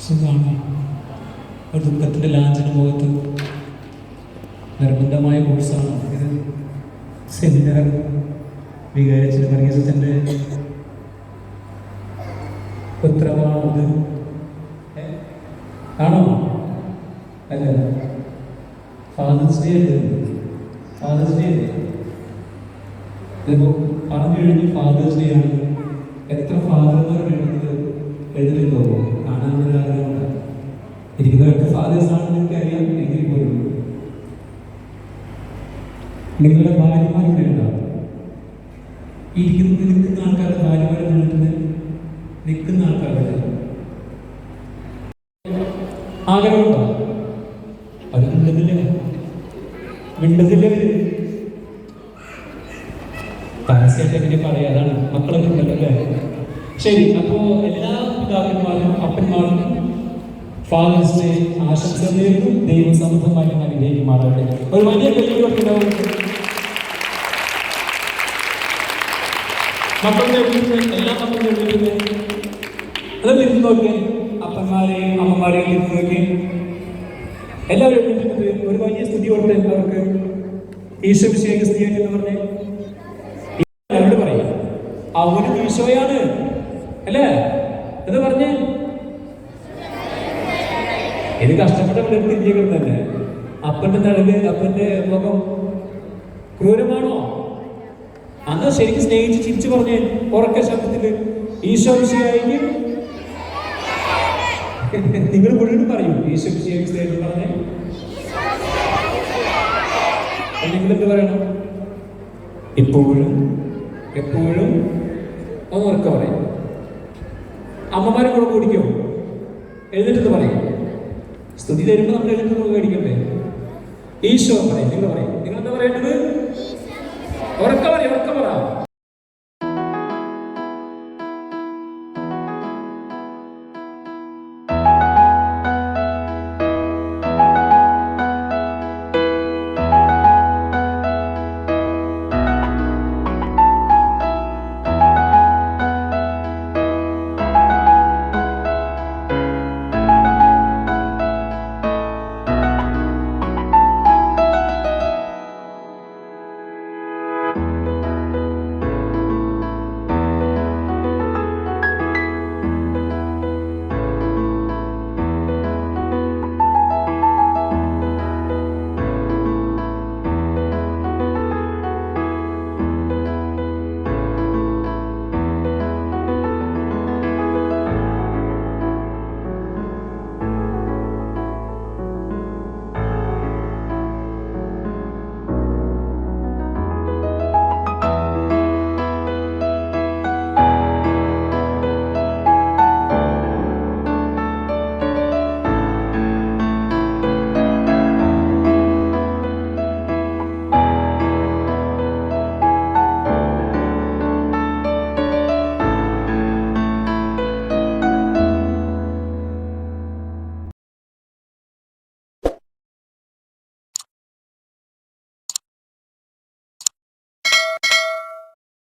സുഖമാണ്. ഒരു ദുഃഖത്തിൻ്റെ ലാഞ്ചന മുഖത്ത് നിർബന്ധമായ കോഴ്സാണ് ഇത്. സെമിനാർ വികാരിച്ചിട്ട് വർഗീസത്തിൻ്റെ പുത്രമാണത്. ആണോ? അല്ല, ഫാദേഴ്സ് ഡേ ഉണ്ട്. ഫാദേഴ്സ് ഡേ ഉണ്ട്. ഇതിപ്പോൾ പറഞ്ഞു കഴിഞ്ഞ് ഫാദേഴ്സ് ഡേ ആണ്. എത്ര ഫാദർമാർ വേണ്ടത് എഴുതിട്ടുണ്ടോ? കാണാനൊരു ആഗ്രഹമുണ്ട്. ഇരിക്കുന്നവർക്ക് ഫാദേഴ്സ് ആണെന്ന് എനിക്കറിയാം. എങ്കിൽ പോലും നിങ്ങളുടെ ഭാര്യമാർ ഇവിടെ ഉണ്ടാവും. നിൽക്കുന്ന ആൾക്കാരുടെ ഭാര്യമാരെ നിൽക്കുന്ന ആൾക്കാരുടെ ആഗ്രഹമുണ്ടോ? അത് മിണ്ടതില്ലേ പരസ്യത്തെ പറ്റി പറയാം. അതാണ് മക്കളൊക്കെ ഉണ്ടല്ലോ അല്ലേ? ശരി, അപ്പോ എല്ലാ പിതാക്കന്മാരും അപ്പന്മാരും ഫാദേഴ്സ് ഡേ ആശംസ നേരുന്നു. ദൈവം സമൃദ്ധമായിട്ട് അനുഗ്രഹിക്കും മാറാട്ടെ. ഒരു വലിയ കല്യാണം മക്കളുടെ എല്ലാ മക്കളുടെ അത് തിരിഞ്ഞു നോക്കി. അപ്പന്മാരെയും അമ്മമാരെയും തിരിഞ്ഞു നോക്കി. എല്ലാവരും എഴുതിയിട്ട് ഒരു വലിയ സ്തുതി കൊടുത്ത് അവർക്ക് ഈശോ വിഷയം സ്തുതിയായിട്ട് എന്ന് പറഞ്ഞേ അവരോട് പറയും. അവനും ഈശോയാണ് അല്ലേ എന്ന് പറഞ്ഞ് ഇത് കഷ്ടപ്പെട്ട തിരിഞ്ഞേക്കും തന്നെ. അപ്പന്റെ തഴക്, അപ്പന്റെ മുഖം ക്രൂരമാണോ? അന്ന് ശരിക്കും സ്നേഹിച്ച് ചിരിച്ചു പറഞ്ഞ് ഉറക്ക ശബ്ദത്തില് ഈശോ വിഷയായിരിക്കും. നിങ്ങൾ മുഴുവൻ പറയും ഈശോ വിഷയം പറഞ്ഞേ. നിങ്ങളെന്ത് പറയണം? എപ്പോഴും എപ്പോഴും ഒന്ന് ഉറക്ക പറയും. അമ്മമാരെ കൂടെ കുടിക്കോ? എഴുന്നേറ്റ് പറയും. സ്തുതി തരുമ്പോൾ നമ്മൾ എഴുന്നേറ്റ് മേടിക്കണ്ടേ? ഈശോ പറയും. നിങ്ങൾ പറയും. നിങ്ങൾ എന്താ പറയേണ്ടത്? ഉറക്ക പറയും. ഉറക്ക പറ.